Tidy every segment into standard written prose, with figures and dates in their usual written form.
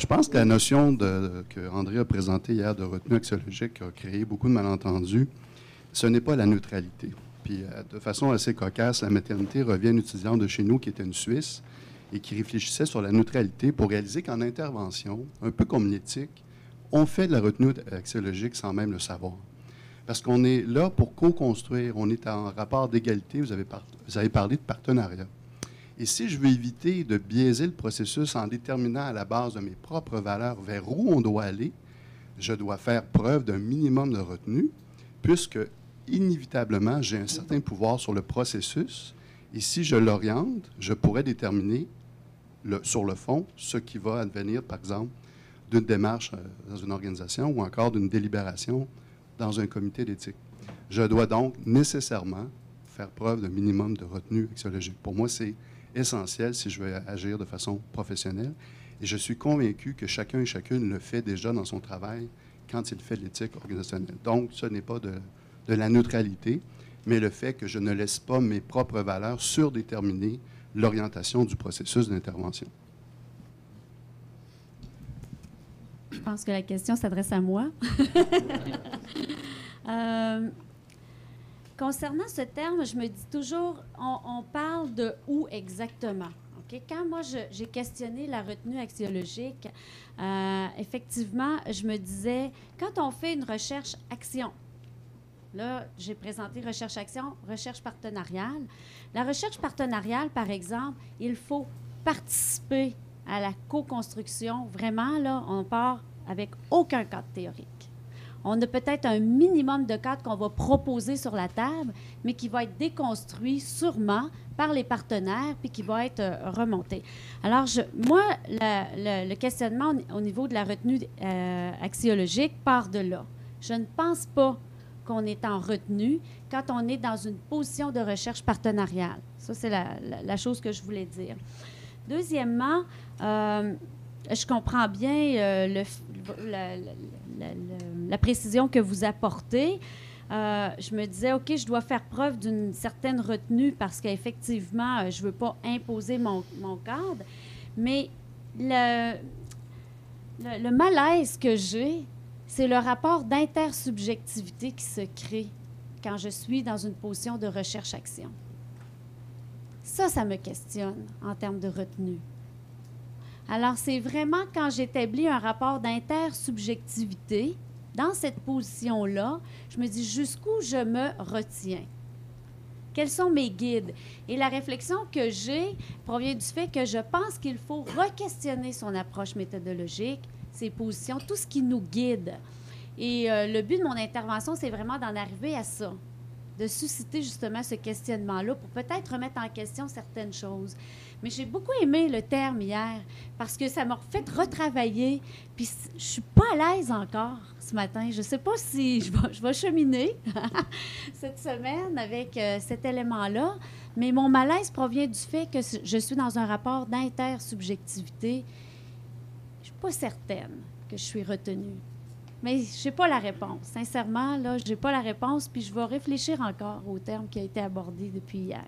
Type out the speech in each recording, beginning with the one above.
Je pense que la notion que André a présentée hier de retenue axiologique a créé beaucoup de malentendus. Ce n'est pas la neutralité. Puis, de façon assez cocasse, la maternité revient à une étudiante de chez nous qui était une Suisse et qui réfléchissait sur la neutralité pour réaliser qu'en intervention, un peu comme l'éthique, on fait de la retenue axiologique sans même le savoir. Parce qu'on est là pour co-construire, on est en rapport d'égalité, vous avez parlé de partenariat. Et si je veux éviter de biaiser le processus en déterminant à la base de mes propres valeurs vers où on doit aller, je dois faire preuve d'un minimum de retenue, puisque inévitablement, j'ai un certain pouvoir sur le processus. Et si je l'oriente, je pourrais déterminer sur le fond ce qui va advenir, par exemple, d'une démarche dans une organisation ou encore d'une délibération dans un comité d'éthique. Je dois donc nécessairement faire preuve d'un minimum de retenue axiologique. Pour moi, c'est essentiel si je veux agir de façon professionnelle. Et je suis convaincu que chacun et chacune le fait déjà dans son travail quand il fait de l'éthique organisationnelle. Donc, ce n'est pas de la neutralité, mais le fait que je ne laisse pas mes propres valeurs surdéterminer l'orientation du processus d'intervention. Je pense que la question s'adresse à moi. Concernant ce terme, je me dis toujours, on parle de où exactement. Okay? Quand moi, j'ai questionné la retenue axiologique, effectivement, je me disais, quand on fait une recherche-action, là, j'ai présenté recherche-action, recherche partenariale. La recherche partenariale, par exemple, il faut participer à la co-construction. Vraiment, là, on part avec aucun cadre théorique. On a peut-être un minimum de cadre qu'on va proposer sur la table, mais qui va être déconstruit sûrement par les partenaires puis qui va être remonté. Alors, moi, le questionnement au niveau de la retenue axiologique part de là. Je ne pense pas qu'on est en retenue quand on est dans une position de recherche partenariale. Ça, c'est la chose que je voulais dire. Deuxièmement, je comprends bien la précision que vous apportez. Je me disais, OK, je dois faire preuve d'une certaine retenue parce qu'effectivement, je ne veux pas imposer mon cadre. Mais le malaise que j'ai, c'est le rapport d'intersubjectivité qui se crée quand je suis dans une position de recherche-action. Ça me questionne en termes de retenue. Alors, c'est vraiment quand j'établis un rapport d'intersubjectivité, dans cette position-là, je me dis jusqu'où je me retiens. Quels sont mes guides? Et la réflexion que j'ai provient du fait que je pense qu'il faut re-questionner son approche méthodologique, ses positions, tout ce qui nous guide. Et le but de mon intervention, c'est vraiment d'en arriver à ça, de susciter justement ce questionnement-là pour peut-être remettre en question certaines choses. Mais j'ai beaucoup aimé le terme hier parce que ça m'a fait retravailler. Puis je suis pas à l'aise encore ce matin. Je ne sais pas si je vais cheminer cette semaine avec cet élément-là, mais mon malaise provient du fait que je suis dans un rapport d'intersubjectivité. Je ne suis pas certaine que je suis retenue. Mais je n'ai pas la réponse. Sincèrement, là, je n'ai pas la réponse, puis je vais réfléchir encore au terme qui a été abordé depuis hier.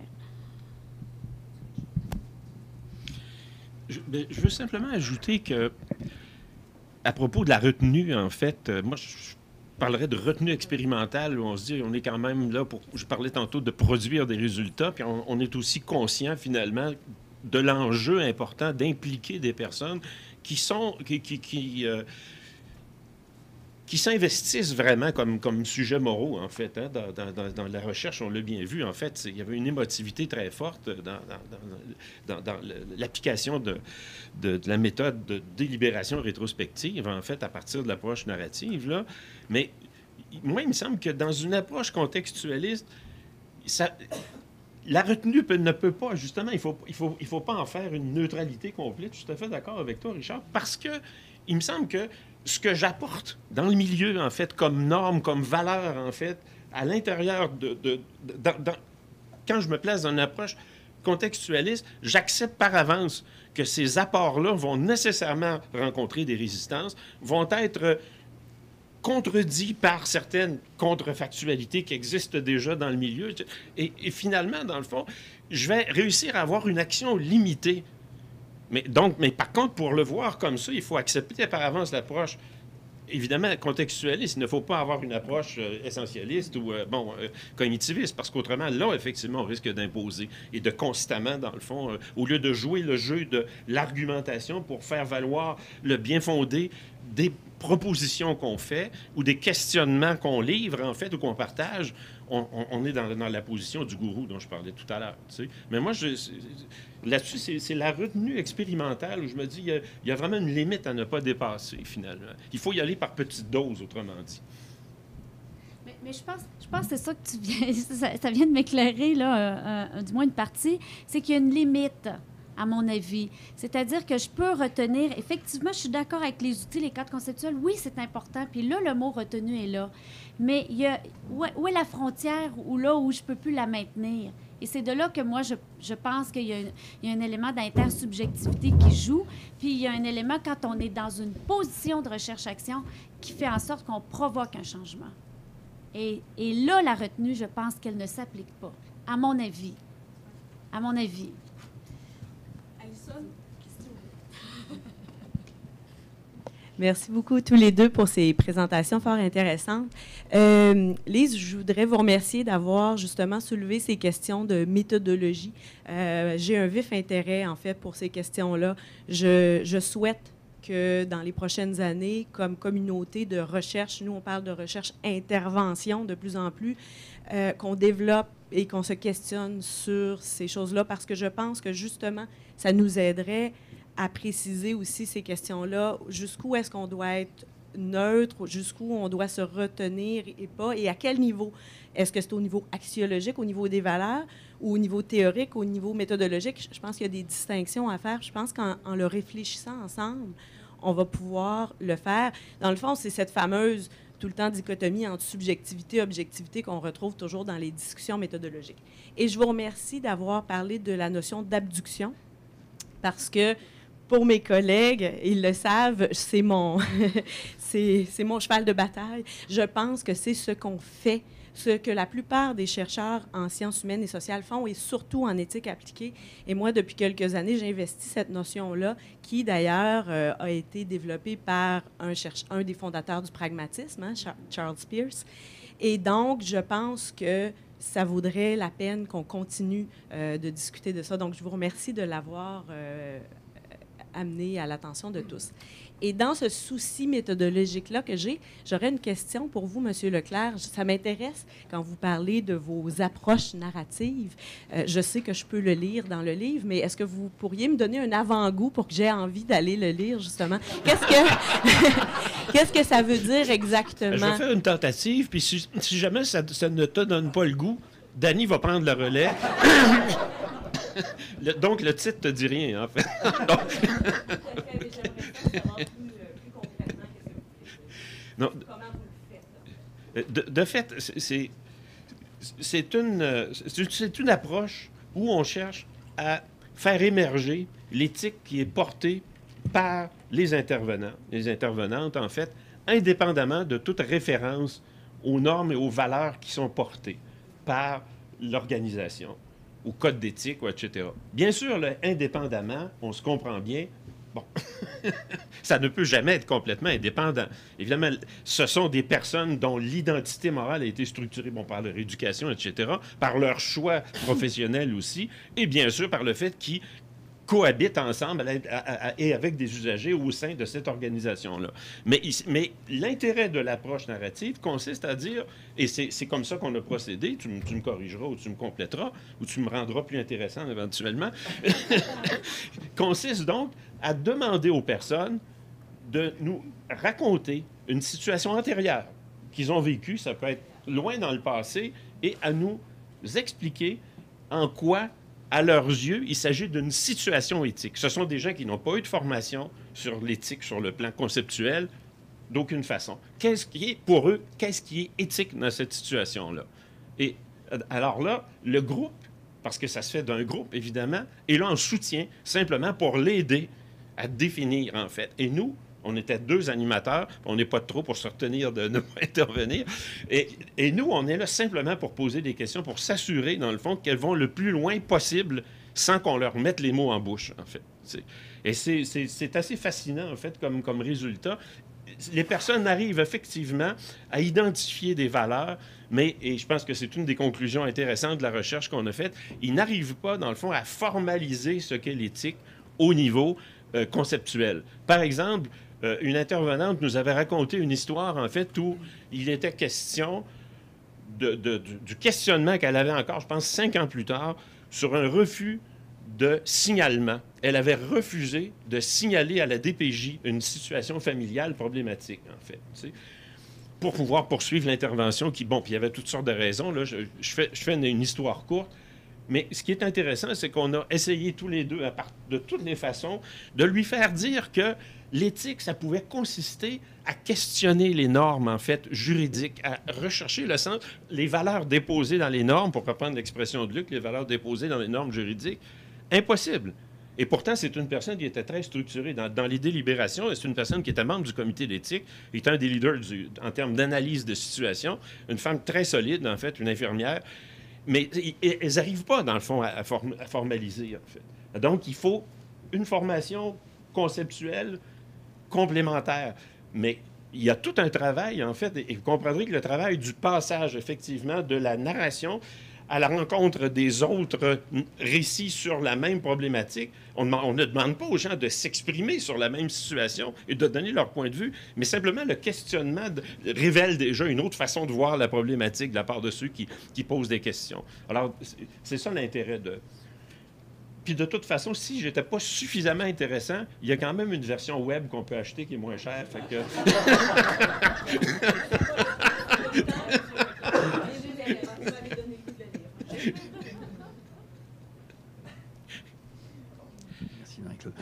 Je veux simplement ajouter que, à propos de la retenue, en fait, moi, je parlerais de retenue expérimentale, où on se dit, on est quand même là pour, je parlais tantôt de produire des résultats, puis on est aussi conscient, finalement, de l'enjeu important d'impliquer des personnes qui s'investissent vraiment comme sujets moraux, en fait. Hein, dans la recherche, on l'a bien vu, en fait. Il y avait une émotivité très forte dans l'application de la méthode de délibération rétrospective, en fait, à partir de l'approche narrative, là. Mais moi, il me semble que dans une approche contextualiste, la retenue ne peut pas, justement, il faut pas en faire une neutralité complète. Je suis tout à fait d'accord avec toi, Richard, parce que il me semble que ce que j'apporte dans le milieu, en fait, comme norme, comme valeur, en fait, à l'intérieur quand je me place dans une approche contextualiste, j'accepte par avance que ces apports-là vont nécessairement rencontrer des résistances, vont être contredits par certaines contrefactualités qui existent déjà dans le milieu. Et finalement, dans le fond, je vais réussir à avoir une action limitée Mais par contre, pour le voir comme ça, il faut accepter par avance l'approche. Évidemment, contextualiste, il ne faut pas avoir une approche essentialiste ou cognitiviste, parce qu'autrement, là, effectivement, on risque d'imposer et de constamment, dans le fond, au lieu de jouer le jeu de l'argumentation pour faire valoir le bien fondé des propositions qu'on fait ou des questionnements qu'on livre, en fait, ou qu'on partage, on est dans la position du gourou dont je parlais tout à l'heure. Tu sais. Mais moi, là-dessus, c'est la retenue expérimentale où je me dis il y a vraiment une limite à ne pas dépasser, finalement. Il faut y aller par petites doses, autrement dit. Mais je pense que c'est ça que tu viens... Ça vient de m'éclairer, là, du moins une partie. C'est qu'il y a une limite, à mon avis. C'est-à-dire que je peux retenir... Effectivement, je suis d'accord avec les outils, les cadres conceptuels. Oui, c'est important. Puis là, le mot retenu est là. Mais il y a... Où est la frontière ou là où je ne peux plus la maintenir? Et c'est de là que moi, je pense qu'il y a un élément d'intersubjectivité qui joue. Puis il y a un élément, quand on est dans une position de recherche-action, qui fait en sorte qu'on provoque un changement. Et là, la retenue, je pense qu'elle ne s'applique pas, à mon avis. À mon avis. Merci beaucoup tous les deux pour ces présentations fort intéressantes. Lise, je voudrais vous remercier d'avoir justement soulevé ces questions de méthodologie. J'ai un vif intérêt, en fait, pour ces questions-là. Je souhaite que dans les prochaines années, comme communauté de recherche, nous on parle de recherche-intervention de plus en plus, qu'on développe et qu'on se questionne sur ces choses-là, parce que je pense que justement, ça nous aiderait à préciser aussi ces questions-là, jusqu'où est-ce qu'on doit être neutre, jusqu'où on doit se retenir et pas, et à quel niveau. Est-ce que c'est au niveau axiologique, au niveau des valeurs, ou au niveau théorique, au niveau méthodologique? Je pense qu'il y a des distinctions à faire. Je pense qu'en le réfléchissant ensemble, on va pouvoir le faire. Dans le fond, c'est cette fameuse, tout le temps, dichotomie entre subjectivité et objectivité qu'on retrouve toujours dans les discussions méthodologiques. Et je vous remercie d'avoir parlé de la notion d'abduction, parce que pour mes collègues, ils le savent, c'est mon cheval de bataille. Je pense que c'est ce qu'on fait, ce que la plupart des chercheurs en sciences humaines et sociales font, et surtout en éthique appliquée. Et moi, depuis quelques années, j'ai investi cette notion-là, qui d'ailleurs a été développée par un des fondateurs du pragmatisme, hein, Charles Peirce. Et donc, je pense que ça vaudrait la peine qu'on continue de discuter de ça. Donc, je vous remercie de l'avoir amené à l'attention de tous. Et dans ce souci méthodologique-là que j'aurais une question pour vous, M. Leclerc. Ça m'intéresse quand vous parlez de vos approches narratives. Je sais que je peux le lire dans le livre, mais est-ce que vous pourriez me donner un avant-goût pour que j'aie envie d'aller le lire, justement? Qu'est-ce que ça veut dire exactement? Je vais faire une tentative, puis si jamais ça ne te donne pas le goût, Dany va prendre le relais. Donc, le titre te dit rien, en fait. Non. De fait, c'est une approche où on cherche à faire émerger l'éthique qui est portée par les intervenants, les intervenantes, en fait, indépendamment de toute référence aux normes et aux valeurs qui sont portées par l'organisation, au code d'éthique, etc. Bien sûr, là, indépendamment, on se comprend bien, bon, ça ne peut jamais être complètement indépendant. Évidemment, ce sont des personnes dont l'identité morale a été structurée, bon, par leur éducation, etc., par leur choix professionnel aussi, et bien sûr par le fait qu'ils cohabitent ensemble et avec des usagers au sein de cette organisation-là. Mais l'intérêt de l'approche narrative consiste à dire, et c'est comme ça qu'on a procédé, tu me corrigeras ou tu me compléteras, ou tu me rendras plus intéressant éventuellement, consiste donc à demander aux personnes de nous raconter une situation antérieure qu'ils ont vécue, ça peut être loin dans le passé, et à nous expliquer en quoi, à leurs yeux, il s'agit d'une situation éthique. Ce sont des gens qui n'ont pas eu de formation sur l'éthique, sur le plan conceptuel, d'aucune façon. Pour eux, qu'est-ce qui est éthique dans cette situation-là? Et alors là, le groupe, parce que ça se fait d'un groupe, évidemment, est là en soutien, simplement pour l'aider à définir, en fait. Et nous, on était 2 animateurs, on n'est pas trop pour se retenir de ne pas intervenir. Et nous, on est là simplement pour poser des questions, pour s'assurer, dans le fond, qu'elles vont le plus loin possible sans qu'on leur mette les mots en bouche, en fait. Et c'est assez fascinant, en fait, comme résultat. Les personnes arrivent effectivement à identifier des valeurs, mais, et je pense que c'est une des conclusions intéressantes de la recherche qu'on a faite, ils n'arrivent pas, dans le fond, à formaliser ce qu'est l'éthique au niveau conceptuel. Par exemple, une intervenante nous avait raconté une histoire, en fait, où il était question du questionnement qu'elle avait encore, je pense, 5 ans plus tard, sur un refus de signalement. Elle avait refusé de signaler à la DPJ une situation familiale problématique, en fait, tu sais, pour pouvoir poursuivre l'intervention qui, bon, puis il y avait toutes sortes de raisons. Là, je fais une histoire courte. Mais ce qui est intéressant, c'est qu'on a essayé tous les deux, de toutes les façons, de lui faire dire que l'éthique, ça pouvait consister à questionner les normes, en fait, juridiques, à rechercher le sens, les valeurs déposées dans les normes, pour reprendre l'expression de Luc, les valeurs déposées dans les normes juridiques. Impossible. Et pourtant, c'est une personne qui était très structurée dans les délibérations. C'est une personne qui était membre du comité d'éthique, est un des leaders en termes d'analyse de situation, une femme très solide, en fait, une infirmière. Mais elles n'arrivent pas, dans le fond, à formaliser, en fait. Donc, il faut une formation conceptuelle complémentaire. Mais il y a tout un travail, en fait, et vous comprendrez que le travail du passage, effectivement, de la narration à la rencontre des autres récits sur la même problématique. On ne demande pas aux gens de s'exprimer sur la même situation et de donner leur point de vue, mais simplement le questionnement révèle déjà une autre façon de voir la problématique de la part de ceux qui posent des questions. Alors, c'est ça l'intérêt de... Puis de toute façon, si j'étais pas suffisamment intéressant, il y a quand même une version web qu'on peut acheter qui est moins chère. Fait que... Merci Marie-Claude.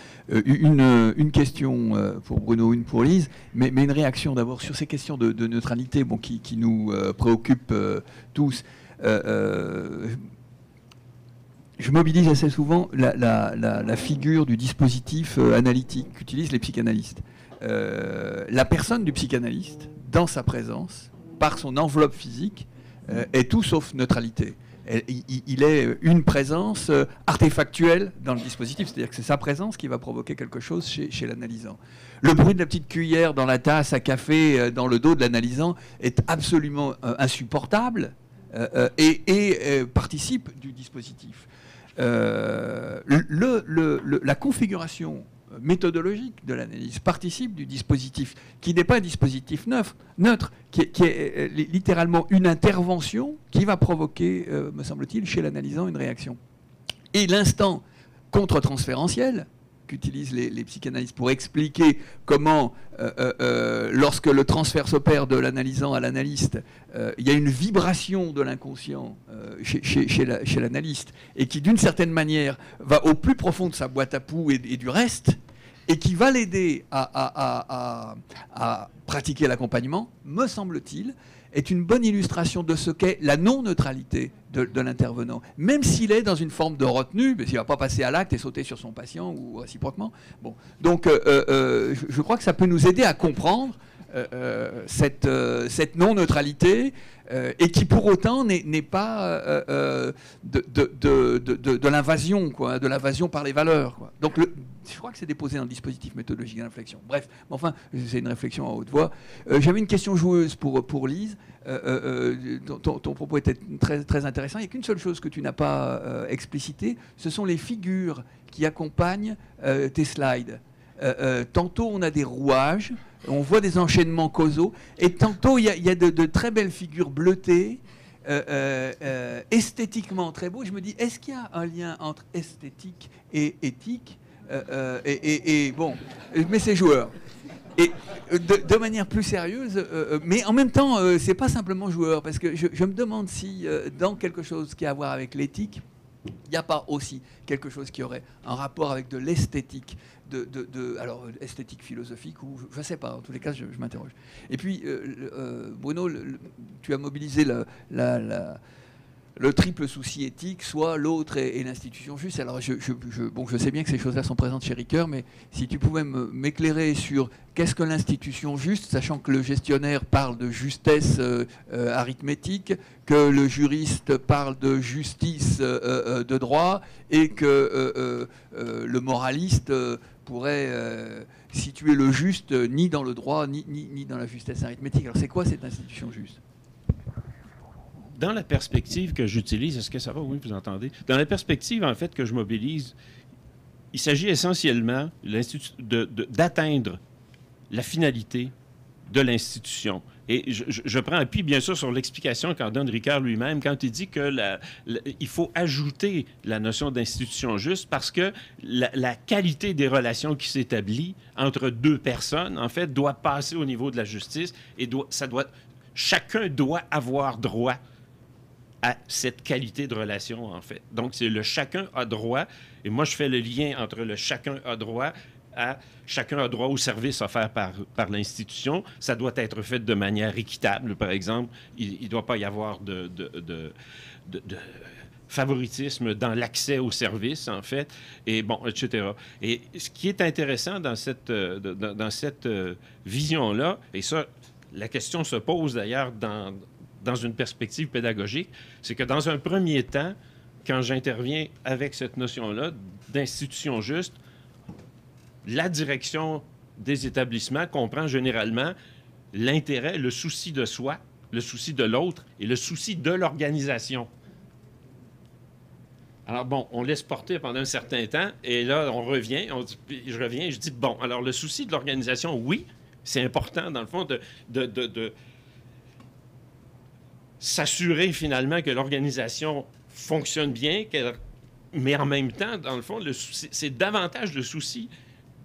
Une question pour Bruno, une pour Lise, mais une réaction d'abord sur ces questions de neutralité qui nous préoccupent tous. Je mobilise assez souvent la figure du dispositif analytique qu'utilisent les psychanalystes. La personne du psychanalyste, dans sa présence, par son enveloppe physique, est tout sauf neutralité. Il est une présence artefactuelle dans le dispositif, c'est-à-dire que c'est sa présence qui va provoquer quelque chose chez l'analysant. Le bruit de la petite cuillère dans la tasse à café dans le dos de l'analysant est absolument insupportable et participe du dispositif. La configuration méthodologique de l'analyse participe du dispositif, qui n'est pas un dispositif neutre, qui est littéralement une intervention qui va provoquer, me semble-t-il, chez l'analysant une réaction. Et l'instant contre-transférentiel qu'utilisent les psychanalystes pour expliquer comment, lorsque le transfert s'opère de l'analysant à l'analyste, il y a une vibration de l'inconscient chez l'analyste, et qui, d'une certaine manière, va au plus profond de sa boîte à poux et du reste, et qui va l'aider à pratiquer l'accompagnement, me semble-t-il, est une bonne illustration de ce qu'est la non-neutralité de l'intervenant. Même s'il est dans une forme de retenue, mais s'il ne va pas passer à l'acte et sauter sur son patient ou réciproquement. Bon. Donc, je crois que ça peut nous aider à comprendre cette non-neutralité et qui, pour autant, n'est pas de l'invasion, quoi, de l'invasion par les valeurs, quoi. Donc, je crois que c'est déposé dans le dispositif méthodologique d'inflexion. Bref, mais enfin, c'est une réflexion à haute voix. J'avais une question joueuse pour Lise. Ton propos était très, très intéressant. Il n'y a qu'une seule chose que tu n'as pas explicité, ce sont les figures qui accompagnent tes slides. Tantôt, on a des rouages, on voit des enchaînements causaux, et tantôt, il y a de très belles figures bleutées, esthétiquement très beaux. Je me dis, est-ce qu'il y a un lien entre esthétique et éthique ? Bon, mais c'est joueur. Et de manière plus sérieuse, mais en même temps, c'est pas simplement joueur, parce que je me demande si, dans quelque chose qui a à voir avec l'éthique, il n'y a pas aussi quelque chose qui aurait un rapport avec de l'esthétique, alors esthétique philosophique, ou je ne sais pas, en tous les cas, je m'interroge. Et puis, Bruno, tu as mobilisé le triple souci éthique, soit l'autre et l'institution juste. Alors, je sais bien que ces choses-là sont présentes chez Ricoeur, mais si tu pouvais m'éclairer sur qu'est-ce que l'institution juste, sachant que le gestionnaire parle de justesse arithmétique, que le juriste parle de justice de droit, et que le moraliste pourrait situer le juste ni dans le droit, ni dans la justesse arithmétique. Alors, c'est quoi cette institution juste ? Dans la perspective que j'utilise, est-ce que ça va? Oui, vous entendez? Dans la perspective, en fait, que je mobilise, il s'agit essentiellement d'atteindre la finalité de l'institution. Et je prends appui, bien sûr, sur l'explication qu'en donne Ricoeur lui-même quand il dit qu'il faut ajouter la notion d'institution juste parce que la qualité des relations qui s'établit entre deux personnes, en fait, doit passer au niveau de la justice et chacun doit avoir droit à cette qualité de relation, en fait. Donc, c'est le chacun a droit, et moi, je fais le lien entre le chacun a droit à chacun a droit au service offert par l'institution. Ça doit être fait de manière équitable, par exemple. Il ne doit pas y avoir de favoritisme dans l'accès aux services, en fait, et bon, etc. Et ce qui est intéressant dans cette vision-là, et ça, la question se pose d'ailleurs dans une perspective pédagogique, c'est que dans un premier temps, quand j'interviens avec cette notion-là d'institution juste, la direction des établissements comprend généralement l'intérêt, le souci de soi, le souci de l'autre et le souci de l'organisation. Alors bon, on laisse porter pendant un certain temps et là, on revient, je dis, bon, alors le souci de l'organisation, oui, c'est important dans le fond de s'assurer finalement que l'organisation fonctionne bien, mais en même temps, dans le fond, c'est davantage le souci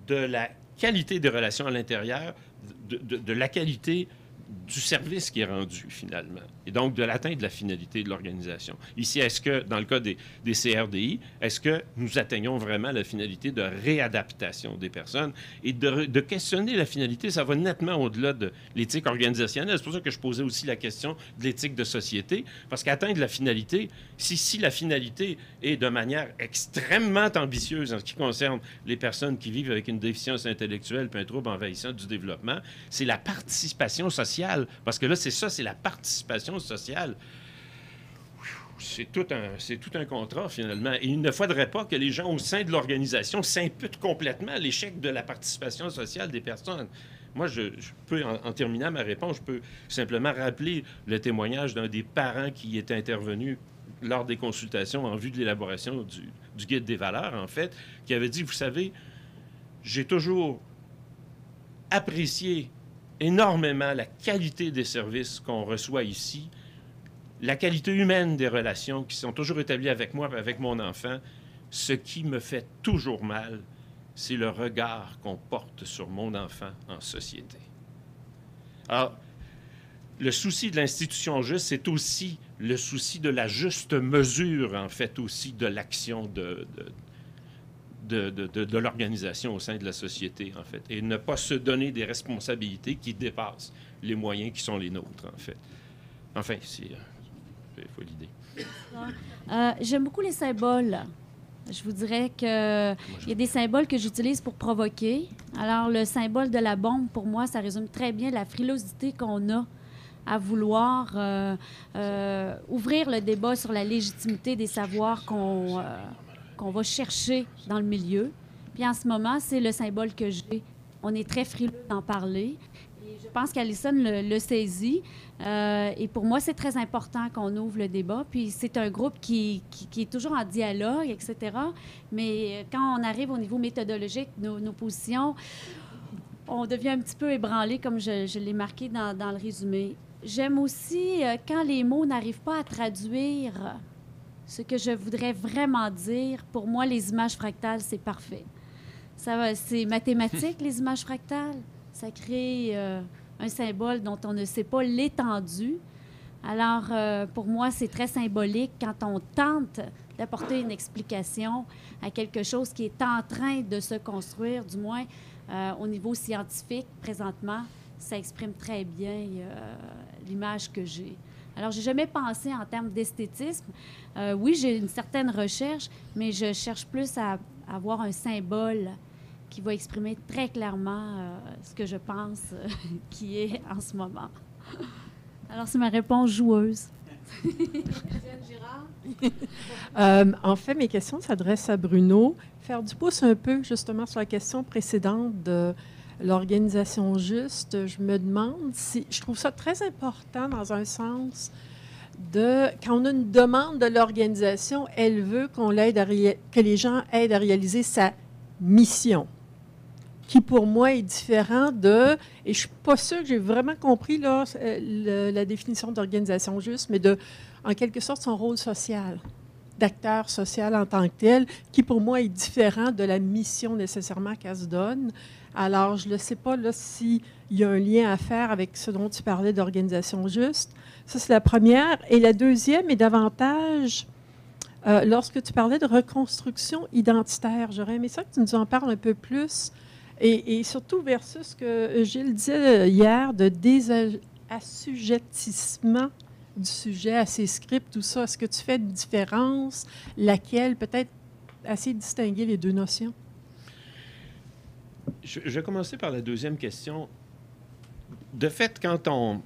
de la qualité des relations à l'intérieur, de la qualité du service qui est rendu, finalement, et donc de l'atteinte de la finalité de l'organisation. Ici, est-ce que, dans le cas des CRDI, est-ce que nous atteignons vraiment la finalité de réadaptation des personnes et de questionner la finalité? Ça va nettement au-delà de l'éthique organisationnelle. C'est pour ça que je posais aussi la question de l'éthique de société, parce qu'atteindre la finalité, si la finalité est de manière extrêmement ambitieuse en ce qui concerne les personnes qui vivent avec une déficience intellectuelle puis un trouble envahissant du développement, c'est la participation sociale. Parce que là, c'est la participation sociale. C'est tout un contrat, finalement. Et il ne faudrait pas que les gens au sein de l'organisation s'imputent complètement l'échec de la participation sociale des personnes. Moi, je peux, en terminant ma réponse, je peux simplement rappeler le témoignage d'un des parents qui était intervenu lors des consultations en vue de l'élaboration du guide des valeurs, en fait, qui avait dit, vous savez, j'ai toujours apprécié énormément la qualité des services qu'on reçoit ici, la qualité humaine des relations qui sont toujours établies avec moi, avec mon enfant. Ce qui me fait toujours mal, c'est le regard qu'on porte sur mon enfant en société. Alors, le souci de l'institution juste, c'est aussi le souci de la juste mesure, en fait, aussi de l'action de l'organisation au sein de la société, en fait, et ne pas se donner des responsabilités qui dépassent les moyens qui sont les nôtres, en fait. Enfin, c'est l'idée. J'aime beaucoup les symboles. Je vous dirais qu'il y a des symboles que j'utilise pour provoquer. Alors, le symbole de la bombe, pour moi, ça résume très bien la frilosité qu'on a à vouloir ouvrir le débat sur la légitimité des savoirs qu'on va chercher dans le milieu. Puis en ce moment, c'est le symbole que j'ai. On est très frileux d'en parler. Et je pense qu'Alison le saisit. Et pour moi, c'est très important qu'on ouvre le débat. Puis c'est un groupe qui est toujours en dialogue, etc. Mais quand on arrive au niveau méthodologique, nos positions, on devient un petit peu ébranlé, comme je l'ai marqué dans le résumé. J'aime aussi quand les mots n'arrivent pas à traduire ce que je voudrais vraiment dire. Pour moi, les images fractales, c'est parfait. C'est mathématique, les images fractales. Ça crée un symbole dont on ne sait pas l'étendue. Alors, pour moi, c'est très symbolique quand on tente d'apporter une explication à quelque chose qui est en train de se construire, du moins au niveau scientifique, présentement. Ça exprime très bien l'image que j'ai. Alors, j'ai jamais pensé en termes d'esthétisme. Oui, j'ai une certaine recherche, mais je cherche plus à avoir un symbole qui va exprimer très clairement ce que je pense qui est en ce moment. Alors, c'est ma réponse joueuse. En fait, mes questions s'adressent à Bruno. Faire du pouce un peu, justement, sur la question précédente de l'organisation juste, je me demande si... Je trouve ça très important dans un sens de... Quand on a une demande de l'organisation, elle veut qu'on l'aide que les gens aident à réaliser sa mission, qui pour moi est différent de... Et je ne suis pas sûre que j'ai vraiment compris là, la définition d'organisation juste, mais de, en quelque sorte, son rôle social, d'acteur social en tant que tel, qui pour moi est différent de la mission nécessairement qu'elle se donne. Alors, je ne sais pas s'il y a un lien à faire avec ce dont tu parlais d'organisation juste. Ça, c'est la première. Et la deuxième est davantage, lorsque tu parlais de reconstruction identitaire, j'aurais aimé ça que tu nous en parles un peu plus. Et surtout versus ce que Gilles disait hier, de désassujettissement du sujet à ses scripts, tout ça. Est-ce que tu fais une différence? Laquelle? Peut-être essayer de distinguer les deux notions. Je vais commencer par la deuxième question. De fait, quand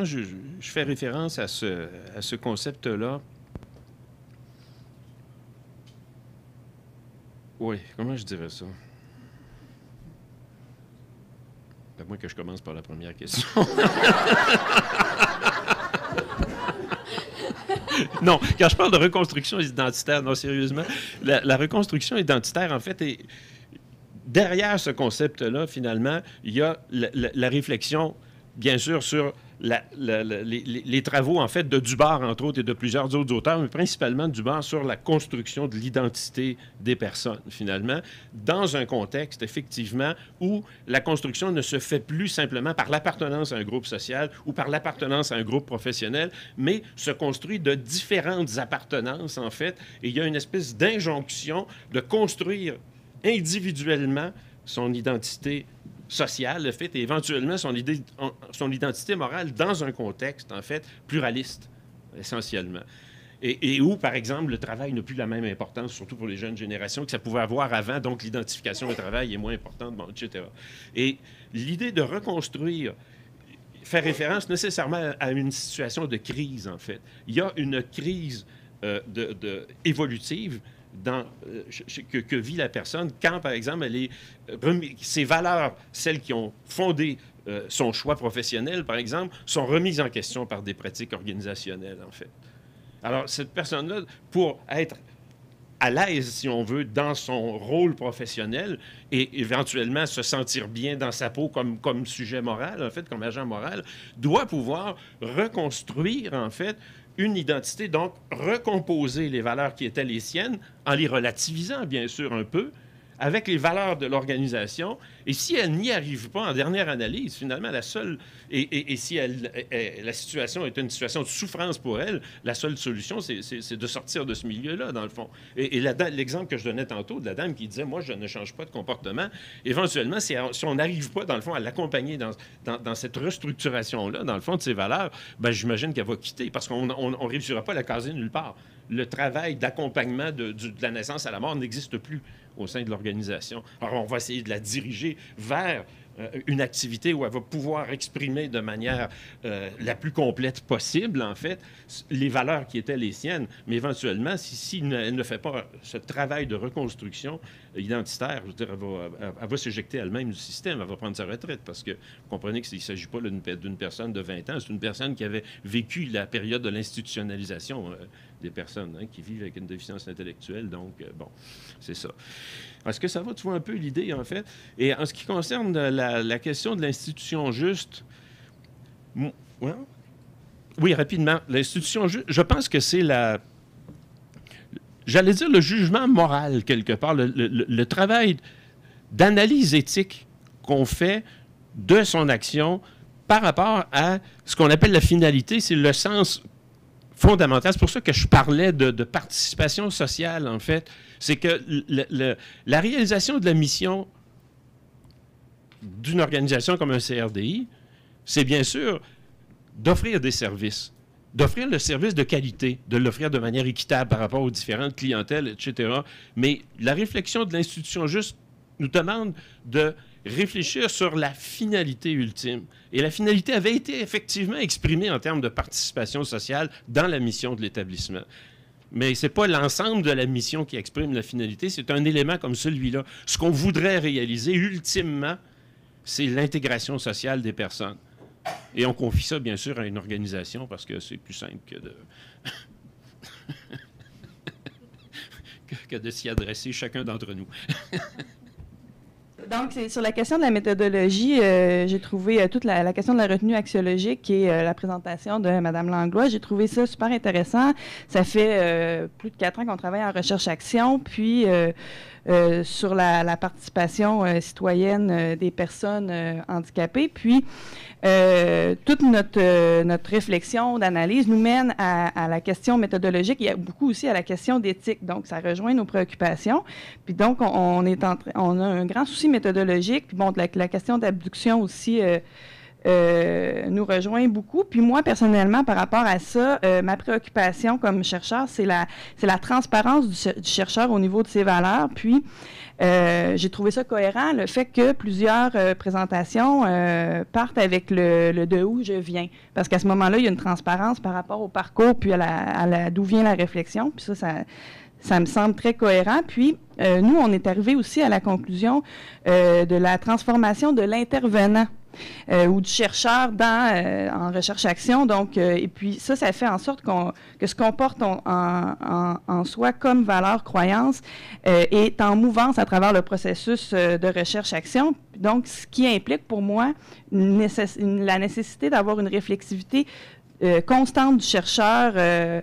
je fais référence à ce concept-là, oui, comment je dirais ça? À moins que je commence par la première question. Non, quand je parle de reconstruction identitaire, non, sérieusement, la reconstruction identitaire, en fait, est... Derrière ce concept-là, finalement, il y a la réflexion, bien sûr, sur les travaux, en fait, de Dubar, entre autres, et de plusieurs autres auteurs, mais principalement Dubar sur la construction de l'identité des personnes, finalement, dans un contexte, effectivement, où la construction ne se fait plus simplement par l'appartenance à un groupe social ou par l'appartenance à un groupe professionnel, mais se construit de différentes appartenances, en fait, et il y a une espèce d'injonction de construire individuellement son identité sociale, le fait, et éventuellement son identité morale dans un contexte, en fait, pluraliste, essentiellement. Et où, par exemple, le travail n'a plus la même importance, surtout pour les jeunes générations, que ça pouvait avoir avant, donc l'identification au travail est moins importante, bon, etc. Et l'idée de reconstruire fait référence nécessairement à une situation de crise, en fait. Il y a une crise évolutive que vit la personne quand, par exemple, ses valeurs, celles qui ont fondé son choix professionnel, par exemple, sont remises en question par des pratiques organisationnelles, en fait. Alors, cette personne-là, pour être à l'aise, si on veut, dans son rôle professionnel et éventuellement se sentir bien dans sa peau comme sujet moral, en fait, comme agent moral, doit pouvoir reconstruire, en fait, une identité, donc recomposer les valeurs qui étaient les siennes en les relativisant, bien sûr, un peu, avec les valeurs de l'organisation. Et si elle n'y arrive pas, en dernière analyse, finalement, la seule... Et si la situation est une situation de souffrance pour elle, la seule solution, c'est de sortir de ce milieu-là, dans le fond. Et l'exemple que je donnais tantôt de la dame qui disait « Moi, je ne change pas de comportement », éventuellement, si on n'arrive pas, dans le fond, à l'accompagner dans cette restructuration-là, dans le fond, de ses valeurs, ben, j'imagine qu'elle va quitter, parce qu'on ne réussira pas à la caser nulle part. Le travail d'accompagnement de la naissance à la mort n'existe plus au sein de l'organisation. Alors, on va essayer de la diriger vers une activité où elle va pouvoir exprimer de manière la plus complète possible, en fait, les valeurs qui étaient les siennes. Mais éventuellement, si elle ne fait pas ce travail de reconstruction identitaire, je veux dire, elle va s'éjecter elle-même du système, elle va prendre sa retraite, parce que vous comprenez qu'il ne s'agit pas d'une personne de 20 ans, c'est une personne qui avait vécu la période de l'institutionnalisation des personnes qui vivent avec une déficience intellectuelle. Donc, bon, c'est ça. Est-ce que ça va? Tu vois un peu l'idée, en fait. Et en ce qui concerne la question de l'institution juste, oui, rapidement, l'institution juste, je pense que c'est j'allais dire le jugement moral, quelque part, le travail d'analyse éthique qu'on fait de son action par rapport à ce qu'on appelle la finalité, c'est le sens fondamental. C'est pour ça que je parlais de participation sociale, en fait. C'est que la réalisation de la mission d'une organisation comme un CRDI, c'est bien sûr d'offrir des services, d'offrir le service de qualité, de l'offrir de manière équitable par rapport aux différentes clientèles, etc. Mais la réflexion de l'institution juste nous demande de réfléchir sur la finalité ultime. Et la finalité avait été effectivement exprimée en termes de participation sociale dans la mission de l'établissement. Mais ce n'est pas l'ensemble de la mission qui exprime la finalité, c'est un élément comme celui-là. Ce qu'on voudrait réaliser ultimement, c'est l'intégration sociale des personnes. Et on confie ça, bien sûr, à une organisation parce que c'est plus simple que de s'y adresser chacun d'entre nous. Donc, sur la question de la méthodologie, j'ai trouvé toute la question de la retenue axiologique qui est la présentation de Mme Langlois. J'ai trouvé ça super intéressant. Ça fait plus de 4 ans qu'on travaille en recherche-action, puis sur la participation citoyenne des personnes handicapées. Puis, toute notre réflexion d'analyse nous mène à la question méthodologique. Il y a beaucoup aussi à la question d'éthique. Donc, ça rejoint nos préoccupations. Puis donc, on a un grand souci méthodologique. Puis bon, la question d'abduction aussi nous rejoint beaucoup. Puis moi, personnellement, par rapport à ça, ma préoccupation comme chercheur, c'est la transparence du chercheur au niveau de ses valeurs. Puis, j'ai trouvé ça cohérent, le fait que plusieurs présentations partent avec le de où je viens. Parce qu'à ce moment-là, il y a une transparence par rapport au parcours, puis à d'où vient la réflexion. Puis ça me semble très cohérent. Puis, nous, on est arrivé aussi à la conclusion de la transformation de l'intervenant ou du chercheur en recherche-action. Donc, et puis ça fait en sorte que ce qu'on porte en soi comme valeur, croyance, est en mouvance à travers le processus de recherche-action. Donc, ce qui implique pour moi la nécessité d'avoir une réflexivité constante du chercheur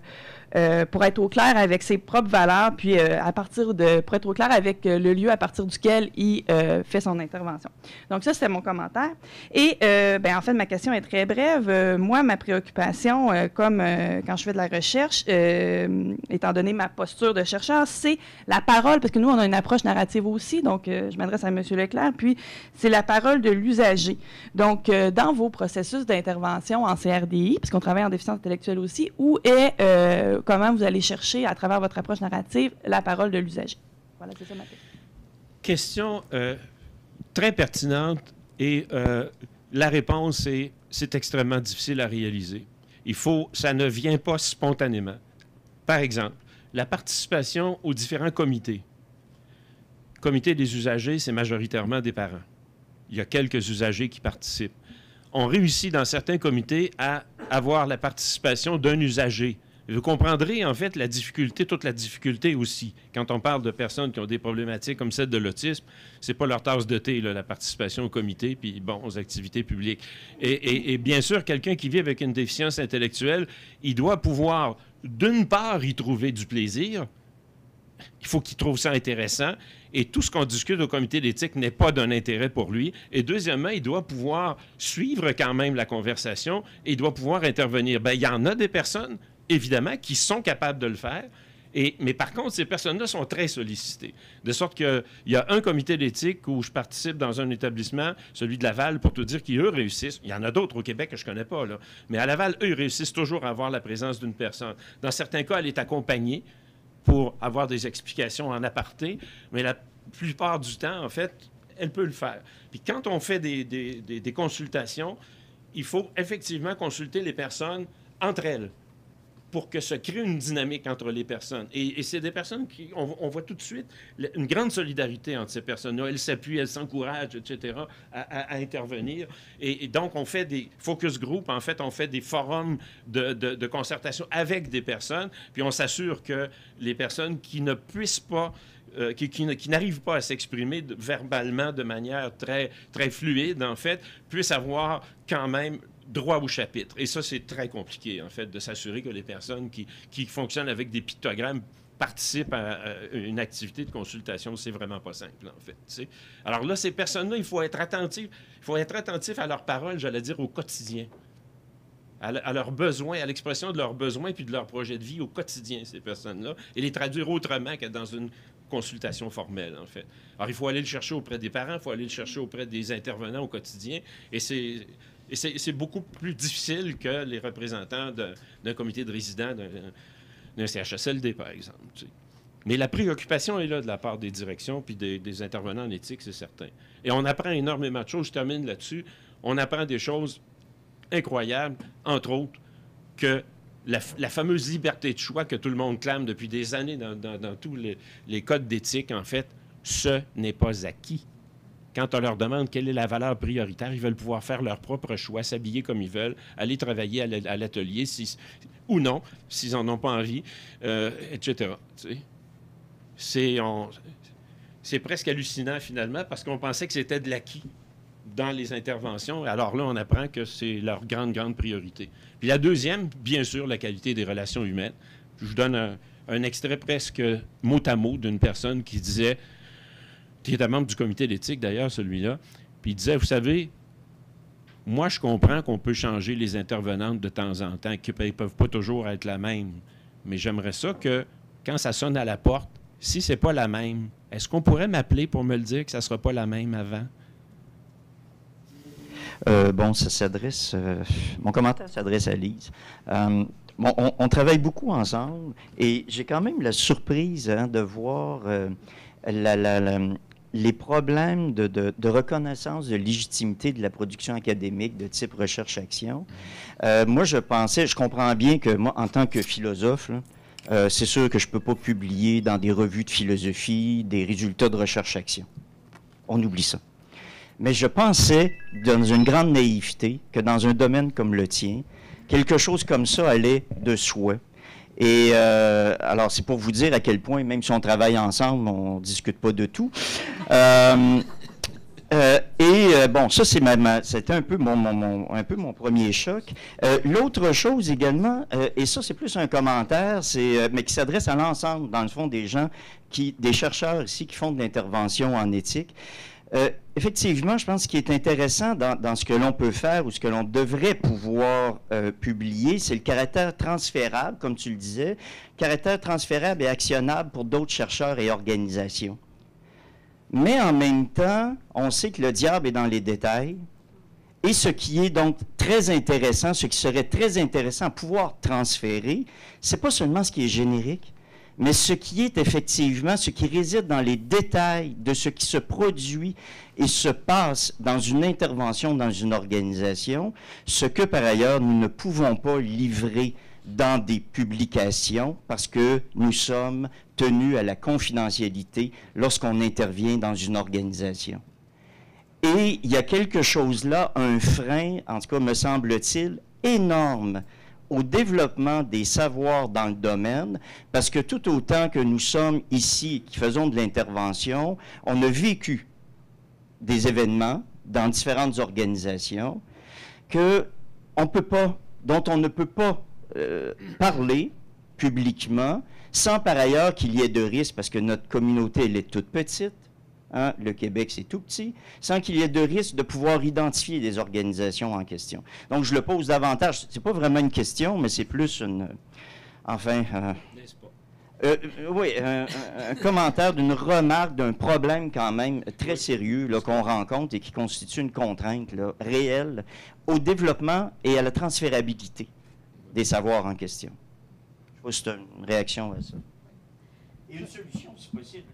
pour être au clair avec ses propres valeurs, puis pour être au clair avec le lieu à partir duquel il fait son intervention. Donc ça, c'était mon commentaire. Et en fait, ma question est très brève. Moi, ma préoccupation, quand je fais de la recherche, étant donné ma posture de chercheur, c'est la parole, parce que nous, on a une approche narrative aussi, donc je m'adresse à M. Leclerc, puis c'est la parole de l'usager. Donc, dans vos processus d'intervention en CRDI, puisqu'on travaille en déficience intellectuelle aussi, où est comment vous allez chercher, à travers votre approche narrative, la parole de l'usager? Voilà, c'est ça ma question. Question très pertinente et la réponse est c'est extrêmement difficile à réaliser. Ça ne vient pas spontanément. Par exemple, la participation aux différents comités. Le comité des usagers, c'est majoritairement des parents. Il y a quelques usagers qui participent. On réussit dans certains comités à avoir la participation d'un usager. Vous comprendrez, en fait, toute la difficulté aussi. Quand on parle de personnes qui ont des problématiques comme celle de l'autisme, c'est pas leur tasse de thé, là, la participation au comité, puis bon, aux activités publiques. Et bien sûr, quelqu'un qui vit avec une déficience intellectuelle, il doit pouvoir, d'une part, y trouver du plaisir. Il faut qu'il trouve ça intéressant. Et tout ce qu'on discute au comité d'éthique n'est pas d'un intérêt pour lui. Et deuxièmement, il doit pouvoir suivre quand même la conversation et il doit pouvoir intervenir. Bien, il y en a des personnes, évidemment, qui sont capables de le faire. Mais par contre, ces personnes-là sont très sollicitées. De sorte qu'il y a un comité d'éthique où je participe dans un établissement, celui de Laval, pour te dire qu'eux réussissent. Il y en a d'autres au Québec que je ne connais pas, là. Mais à Laval, eux, ils réussissent toujours à avoir la présence d'une personne. Dans certains cas, elle est accompagnée pour avoir des explications en aparté, mais la plupart du temps, en fait, elle peut le faire. Puis quand on fait des consultations, il faut effectivement consulter les personnes entre elles pour que se crée une dynamique entre les personnes. Et c'est des personnes qui... On voit tout de suite une grande solidarité entre ces personnes-là. Elles s'appuient, elles s'encouragent, etc., à intervenir. Et donc, on fait des focus groups. En fait, on fait des forums de concertation avec des personnes. Puis on s'assure que les personnes qui ne puissent pas... qui n'arrivent pas à s'exprimer verbalement de manière très, très fluide, en fait, puissent avoir quand même droit au chapitre. Et ça, c'est très compliqué, en fait, de s'assurer que les personnes qui fonctionnent avec des pictogrammes participent à une activité de consultation. C'est vraiment pas simple, en fait. Tu sais. Alors là, ces personnes-là, il faut être attentif. Il faut être attentif à leurs paroles, j'allais dire, au quotidien. À leurs besoins, à l'expression de leurs besoins puis de leur projet de vie au quotidien, ces personnes-là, et les traduire autrement que dans une consultation formelle, en fait. Alors, il faut aller le chercher auprès des parents, il faut aller le chercher auprès des intervenants au quotidien, et Et c'est beaucoup plus difficile que les représentants d'un comité de résidents d'un CHSLD, par exemple. Tu sais. Mais la préoccupation est là de la part des directions puis des intervenants en éthique, c'est certain. Et on apprend énormément de choses. Je termine là-dessus. On apprend des choses incroyables, entre autres, que la fameuse liberté de choix que tout le monde clame depuis des années dans tous les codes d'éthique, en fait, ce n'est pas acquis. Quand on leur demande quelle est la valeur prioritaire, ils veulent pouvoir faire leur propre choix, s'habiller comme ils veulent, aller travailler à l'atelier ou non, s'ils n'en ont pas envie, etc. Tu sais. C'est presque hallucinant, finalement, parce qu'on pensait que c'était de l'acquis dans les interventions. Alors là, on apprend que c'est leur grande, grande priorité. Puis la deuxième, bien sûr, la qualité des relations humaines. Je vous donne un extrait presque mot à mot d'une personne qui disait, qui était membre du comité d'éthique, d'ailleurs, celui-là, puis il disait, vous savez, moi, je comprends qu'on peut changer les intervenantes de temps en temps, qu'elles ne peuvent pas toujours être la même, mais j'aimerais ça que, quand ça sonne à la porte, si c'est pas la même, est-ce qu'on pourrait m'appeler pour me le dire que ça ne sera pas la même avant? Bon, ça s'adresse... mon commentaire s'adresse à Lise. Bon, on travaille beaucoup ensemble et j'ai quand même la surprise de voir les problèmes de reconnaissance de légitimité de la production académique de type recherche-action. Moi, je comprends bien que moi, en tant que philosophe, c'est sûr que je ne peux pas publier dans des revues de philosophie des résultats de recherche-action. On oublie ça. Mais je pensais, dans une grande naïveté, que dans un domaine comme le tien, quelque chose comme ça allait de soi. Et alors, c'est pour vous dire à quel point, même si on travaille ensemble, on ne discute pas de tout. Bon, ça, c'était un peu mon premier choc. L'autre chose également, et ça, c'est plus un commentaire, mais qui s'adresse à l'ensemble, dans le fond, des chercheurs ici qui font de l'intervention en éthique. Effectivement, je pense qu'il est intéressant dans ce que l'on peut faire ou ce que l'on devrait pouvoir publier, c'est le caractère transférable, comme tu le disais, caractère transférable et actionnable pour d'autres chercheurs et organisations. Mais en même temps, on sait que le diable est dans les détails. Et ce qui est donc très intéressant, ce qui serait très intéressant à pouvoir transférer, c'est pas seulement ce qui est générique, mais ce qui est effectivement, ce qui réside dans les détails de ce qui se produit et se passe dans une intervention, dans une organisation, ce que par ailleurs nous ne pouvons pas livrer dans des publications parce que nous sommes tenus à la confidentialité lorsqu'on intervient dans une organisation. Et il y a quelque chose là, un frein, en tout cas me semble-t-il, énorme au développement des savoirs dans le domaine, parce que tout autant que nous sommes ici, qui faisons de l'intervention, on a vécu des événements dans différentes organisations dont on ne peut pas parler publiquement, sans par ailleurs qu'il y ait de risques, parce que notre communauté, elle est toute petite, hein, le Québec, c'est tout petit, sans qu'il y ait de risque de pouvoir identifier des organisations en question. Donc, je le pose davantage. C'est pas vraiment une question, mais c'est plus une... Enfin... oui, un commentaire d'une remarque d'un problème quand même très sérieux qu'on rencontre et qui constitue une contrainte là, réelle au développement et à la transférabilité des savoirs en question. Je sais pas si c'est une réaction à ça. Et une solution, si possible.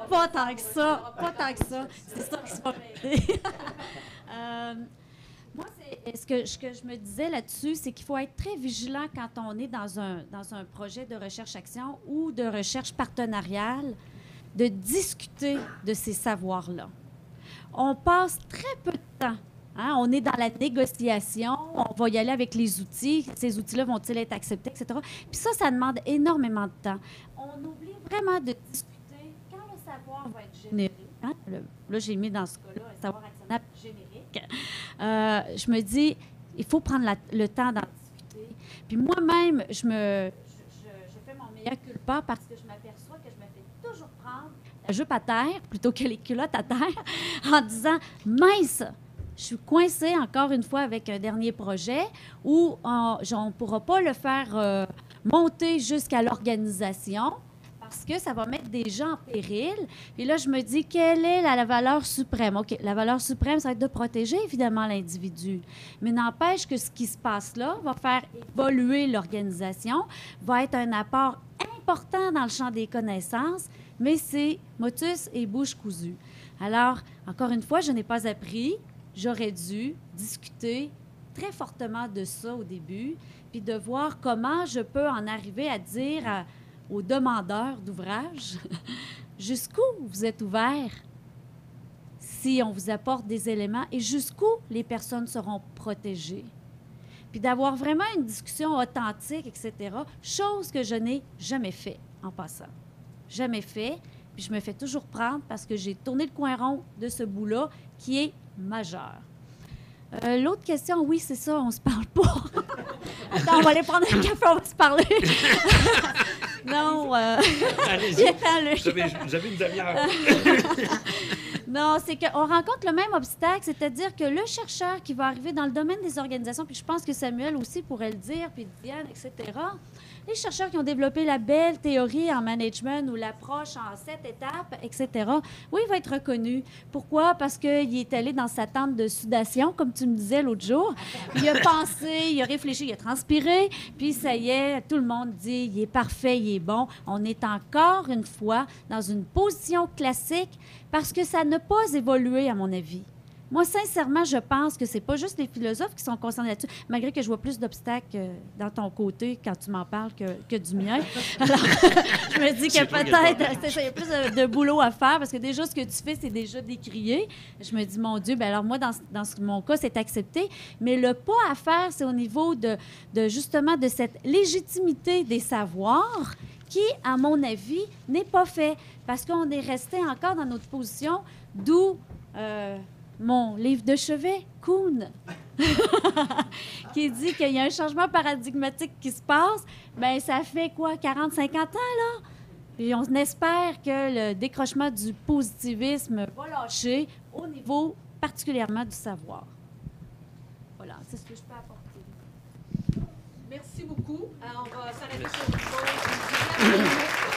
Pas tant que ça, pas tant que ça. C'est ça qui se va m'aider. Moi, ce que je me disais là-dessus, c'est qu'il faut être très vigilant quand on est dans un projet de recherche-action ou de recherche partenariale, de discuter de ces savoirs-là. On passe très peu de temps. Hein? On est dans la négociation, on va y aller avec les outils. Ces outils-là vont-ils être acceptés, etc. Puis ça demande énormément de temps. On oublie vraiment de discuter quand le savoir va être générique. Hein? Là, j'ai mis dans ce cas-là un savoir actionnable générique. Je me dis, il faut prendre le temps d'en discuter. Puis moi-même, je fais mon meilleur culpa parce que je m'aperçois que je me fais toujours prendre la jupe à terre plutôt que les culottes à terre en disant, mince, je suis coincée encore une fois avec un dernier projet où on ne pourra pas le faire monter jusqu'à l'organisation parce parce que ça va mettre des gens en péril. Et là, je me dis, quelle est la valeur suprême? OK, la valeur suprême, ça va être de protéger, évidemment, l'individu. Mais n'empêche que ce qui se passe là va faire évoluer l'organisation, va être un apport important dans le champ des connaissances, mais c'est motus et bouche cousue. Alors, encore une fois, je n'ai pas appris. J'aurais dû discuter très fortement de ça au début, puis de voir comment je peux en arriver à dire aux demandeurs d'ouvrage jusqu'où vous êtes ouverts si on vous apporte des éléments et jusqu'où les personnes seront protégées. Puis d'avoir vraiment une discussion authentique, etc., chose que je n'ai jamais fait en passant. Jamais fait. Puis je me fais toujours prendre parce que j'ai tourné le coin rond de ce bout-là qui est majeur. L'autre question, oui, c'est ça, on se parle pas. Attends, on va aller prendre un café, on va se parler. Non, allez-y. Vous avez une demi-heure. Non, c'est qu'on rencontre le même obstacle, c'est-à-dire que le chercheur qui va arriver dans le domaine des organisations, puis je pense que Samuel aussi pourrait le dire, puis Diane, etc., les chercheurs qui ont développé la belle théorie en management ou l'approche en 7 étapes, etc., oui, il va être reconnu. Pourquoi? Parce qu'il est allé dans sa tente de sudation, comme tu me disais l'autre jour. Il a pensé, il a réfléchi, il a transpiré, puis ça y est, tout le monde dit, il est parfait, il est bon. On est encore une fois dans une position classique parce que ça n'a pas évolué, à mon avis. Moi, sincèrement, je pense que c'est pas juste les philosophes qui sont concernés là-dessus, malgré que je vois plus d'obstacles dans ton côté quand tu m'en parles que du mien. Alors, je me dis que peut-être il y a plus de boulot à faire parce que déjà, ce que tu fais, c'est déjà décrié. Je me dis, mon Dieu, bien alors moi, dans mon cas, c'est accepté. Mais le pas à faire, c'est au niveau de justement de cette légitimité des savoirs qui, à mon avis, n'est pas fait parce qu'on est resté encore dans notre position, d'où... mon livre de chevet, Kuhn, qui dit qu'il y a un changement paradigmatique qui se passe, bien, ça fait quoi, 40, 50 ans, là? Puis on espère que le décrochement du positivisme va lâcher au niveau particulièrement du savoir. Voilà, c'est ce que je peux apporter. Merci beaucoup. On va s'arrêter sur une pause.